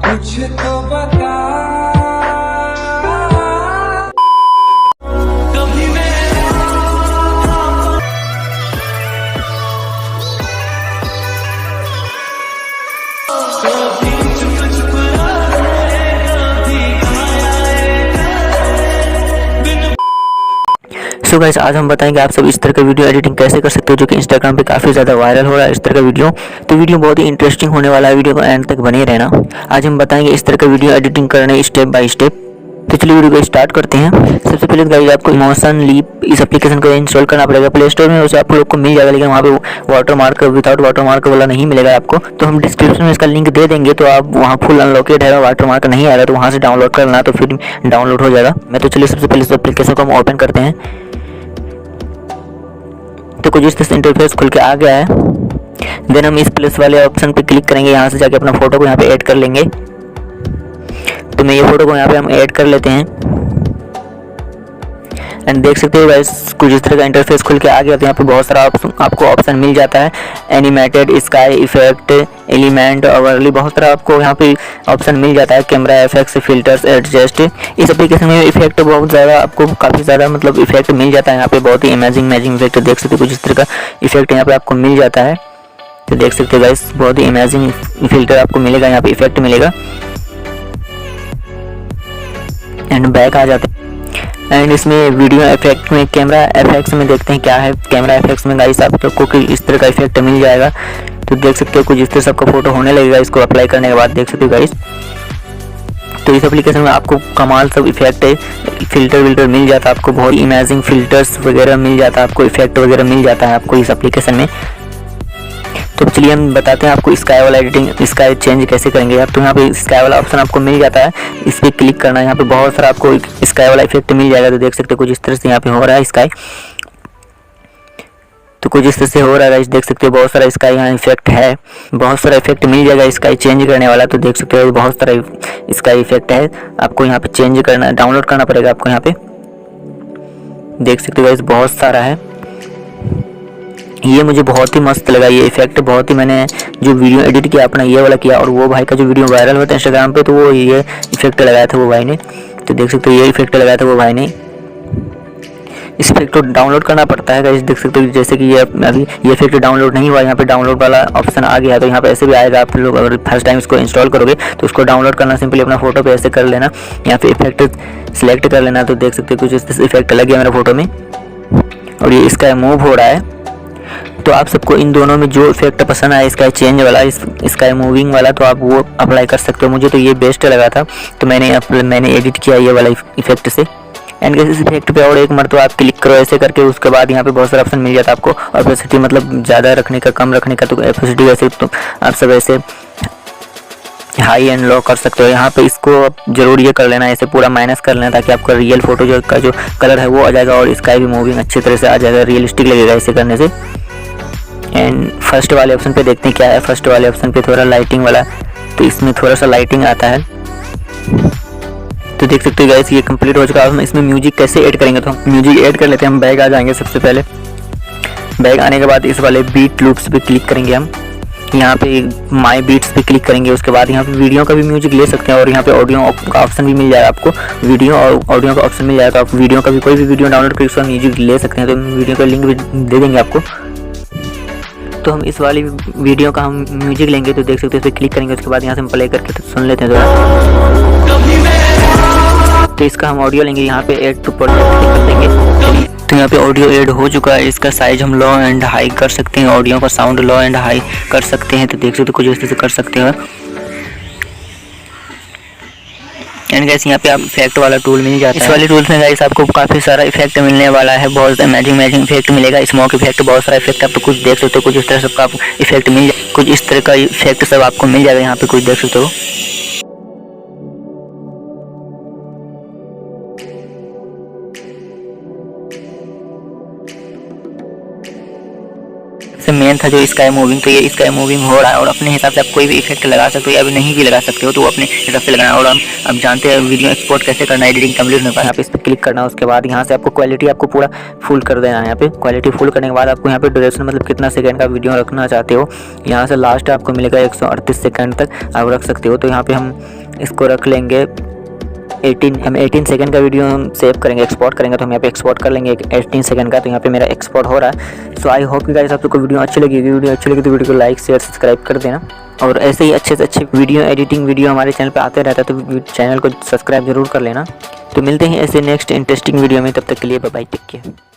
कुछ तो बता। कभी सो गाइस, आज हम बताएंगे आप सब इस तरह का वीडियो एडिटिंग कैसे कर सकते हो, जो कि इंस्टाग्राम पे काफ़ी ज़्यादा वायरल हो रहा है इस तरह का वीडियो। तो वीडियो बहुत ही इंटरेस्टिंग होने वाला है, वीडियो को एंड तक बने रहना। आज हम बताएंगे इस तरह का वीडियो एडिटिंग करने स्टेप बाय स्टेप। तो चलिए वीडियो को स्टार्ट करते हैं। सबसे पहले गाइस आपको इमोशन लीप इस एप्लीकेशन को इंस्टॉल करना पड़ेगा प्ले स्टोर में। उसे आप लोग को मिल जाएगा, लेकिन वहाँ पे water mark without water mark वाला नहीं मिलेगा आपको। तो हम डिस्क्रिप्शन में इसका लिंक दे देंगे, तो आप वहाँ फुल अनलॉकेड है, वाटर मार्क नहीं आएगा, तो वहाँ से डाउनलोड करना, तो फिर डाउनलोड हो जाएगा। मैं तो चलिए सबसे पहले इस एप्लीकेशन को हम ओपन करते हैं। तो कुछ इस तरह से इंटरफेस खुल के आ गया है। देन हम इस प्लस वाले ऑप्शन पे क्लिक करेंगे, यहाँ से जाके अपना फोटो को यहाँ पे ऐड कर लेंगे। तो मैं ये फोटो को यहाँ पे हम ऐड कर लेते हैं एंड देख सकते हो गाइस कुछ इस तरह का इंटरफेस खुल के आ गया। तो यहाँ पे बहुत सारा आपको ऑप्शन मिल जाता है, एनिमेटेड, स्काई इफेक्ट, एलिमेंट और बहुत सारा आपको यहाँ पे ऑप्शन मिल जाता है। Camera effects, filters, adjust. इस एप्लीकेशन में इफेक्ट बहुत ज़्यादा आपको काफ़ी ज़्यादा मतलब इफेक्ट मिल जाता है। यहाँ पे बहुत ही अमेजिंग इफेक्ट देख सकते हो, कुछ इस तरह का इफेक्ट यहाँ पे आपको मिल जाता है। तो देख सकते हो गाइस बहुत ही अमेजिंग फिल्टर आपको मिलेगा, यहाँ पे इफेक्ट मिलेगा। एंड बैक आ जाते हैं एंड इसमें वीडियो इफेक्ट में कैमरा एफेक्ट्स में देखते हैं क्या है। कैमरा एफेक्ट्स में गाइस आप लोग को इस तरह का इफेक्ट मिल जाएगा। तो देख सकते हो कुछ इस तरह सबका फोटो होने लगेगा इसको अप्लाई करने के बाद, देख सकते हो गाइस। तो इस एप्लीकेशन में आपको कमाल सब इफेक्ट है, फिल्टर विल्टर मिल जाता है आपको, बहुत ही इमेजिंग फिल्टर्स वगैरह मिल जाता है आपको, इफेक्ट वगैरह मिल जाता है आपको इस एप्लीकेशन में। तो चलिए हम बताते हैं आपको स्काई वाला एडिटिंग, स्काई चेंज कैसे करेंगे आप। तो यहाँ पे स्काई वाला ऑप्शन आपको मिल जाता है, इस पर क्लिक करना है। यहाँ पे बहुत सारा आपको स्काई वाला इफेक्ट मिल जाएगा। तो देख सकते हो कुछ इस तरह से यहाँ पे हो रहा है स्काई। तो कुछ इस तरह से हो रहा है, देख सकते हो बहुत सारा स्काई यहाँ इफेक्ट है, बहुत सारा इफेक्ट मिल जाएगा स्काई चेंज करने वाला। तो देख सकते हो बहुत सारा स्काई इफेक्ट है, आपको यहाँ पे चेंज करना, डाउनलोड करना पड़ेगा आपको। यहाँ पे देख सकते हो बहुत सारा है। ये मुझे बहुत ही मस्त लगा ये इफेक्ट, बहुत ही मैंने जो वीडियो एडिट किया अपना ये वाला किया, और वो भाई का जो वीडियो वायरल होता है इंस्टाग्राम पे, तो वो ये इफेक्ट लगाया था वो भाई ने। तो देख सकते हो ये इफेक्ट लगाया था वो भाई ने। इस इफेक्ट को डाउनलोड करना पड़ता है गाइस, देख सकते हो जैसे कि ये अभी ये इफेक्ट डाउनलोड नहीं हुआ, यहाँ पे डाउनलोड वाला ऑप्शन आ गया है। तो यहाँ पे ऐसे भी आएगा, आप लोग अगर फर्स्ट टाइम इसको इंस्टॉल करोगे तो उसको डाउनलोड करना, सिंपली अपना फोटो पे ऐसे कर लेना, यहाँ पे इफेक्ट सिलेक्ट कर लेना। तो देख सकते हो कुछ इस इफेक्ट लग गया मेरा फोटो में, और ये इसका मूव हो रहा है। तो आप सबको इन दोनों में जो इफेक्ट पसंद आया, स्काई चेंज वाला, स्काई मूविंग वाला, तो आप वो अप्लाई कर सकते हो। मुझे तो ये बेस्ट लगा था, तो मैंने एडिट किया ये वाला इफेक्ट से। एंड इस इफेक्ट पे और एक मरतबा आप क्लिक करो ऐसे करके, उसके बाद यहाँ पे बहुत सारा ऑप्शन मिल जाता है आपको। ऑपेसिटी मतलब ज़्यादा रखने का, कम रखने का, तो ऑपेसिटी वैसे तो आप सब ऐसे हाई एंड लो कर सकते हो। यहाँ पे इसको जरूर ये कर लेना, ऐसे पूरा माइनस कर लेना, ताकि आपका रियल फोटो जो का जो कलर है वो आ जाएगा, और स्काई भी मूविंग अच्छी तरह से आ जाएगा, रियलिस्टिक लगेगा ऐसे करने से। एंड फर्स्ट वाले ऑप्शन पे देखते हैं क्या है। फर्स्ट वाले ऑप्शन पे थोड़ा लाइटिंग वाला, तो इसमें थोड़ा सा लाइटिंग आता है। तो देख सकते हो गाइस ये कंप्लीट हो चुका है। हम इसमें म्यूजिक कैसे ऐड करेंगे, तो हम म्यूजिक ऐड कर लेते हैं। हम बैग आ जाएंगे सबसे पहले, बैग आने के बाद इस वाले बीट लूप्स पे क्लिक करेंगे हम, यहाँ पे माई बीट्स पे क्लिक करेंगे। उसके बाद यहाँ पे वीडियो का भी म्यूजिक ले सकते हैं, और यहाँ पे ऑडियो का ऑप्शन भी मिल जाएगा आपको, वीडियो और ऑडियो का ऑप्शन मिल जाएगा। तो आप वीडियो का भी कोई भी वीडियो डाउनलोड करके उसका म्यूजिक ले सकते हैं। तो वीडियो का लिंक भी दे देंगे आपको। तो हम इस वाली वीडियो का हम म्यूजिक लेंगे, तो देख सकते हैं इस पर क्लिक करेंगे। उसके बाद यहाँ से हम प्ले करके तो सुन लेते हैं थोड़ा। तो इसका हम ऑडियो लेंगे, यहाँ पे ऐड टू प्रोजेक्ट कर देंगे। तो यहाँ पे ऑडियो ऐड हो चुका है। इसका साइज हम लो एंड हाई कर सकते हैं, ऑडियो का साउंड लो एंड हाई कर सकते हैं। तो देख सकते हो कुछ इस तरह से कर सकते हैं। एंड गाइस यहाँ पे आप इफेक्ट वाला टूल मिल जाता है। इस वाले टूल्स में गाइस आपको काफ़ी सारा इफेक्ट मिलने वाला है, बहुत अमेजिंग इफेक्ट मिलेगा, स्मोक इफेक्ट, बहुत सारा इफेक्ट आप तो कुछ देख सकते हो। कुछ इस तरह सबका इफेक्ट मिल जाए, कुछ इस तरह का इफेक्ट सब आपको मिल जाएगा, यहाँ पे कुछ देख सकते हो। मेन था जो स्काई मूविंग, तो ये स्काई मूविंग हो रहा है और अपने हिसाब से आप कोई भी इफेक्ट लगा सकते हो या नहीं भी लगा सकते हो, तो वो अपने हिसाब से लगाना। और अब जानते हैं वीडियो एक्सपोर्ट कैसे करना है, एडिटिंग कंप्लीट होने के बाद यहाँ पे इस पर क्लिक करना है। उसके बाद यहाँ से आपको क्वालिटी आपको पूरा फुल कर देना है। यहाँ पे क्वालिटी फुल करने के बाद आपको यहाँ पे ड्यूरेशन मतलब कितना सेकंड का वीडियो रखना चाहते हो, यहाँ से लास्ट आपको मिलेगा 138 सेकंड तक आप रख सकते हो। तो यहाँ पे हम इसको रख लेंगे 18 सेकंड का वीडियो हम सेव करेंगे, एक्सपोर्ट करेंगे, तो हम यहाँ पे एक्सपोर्ट कर लेंगे 18 सेकंड का। तो यहाँ पे मेरा एक्सपोर्ट हो रहा है। सो आई होप कि गाइस आप लोग को वीडियो अच्छी लगी। वीडियो अच्छी लगी तो वीडियो को लाइक शेयर सब्सक्राइब कर देना, और ऐसे ही अच्छे से अच्छे वीडियो एडिटिंग वीडियो हमारे चैनल पे आते रहता है, तो चैनल को सब्सक्राइब जरूर कर लेना। तो मिलते हैं ऐसे नेक्स्ट इंटरेस्टिंग वीडियो में, तब तक के लिए बाय बाय, टेक केयर।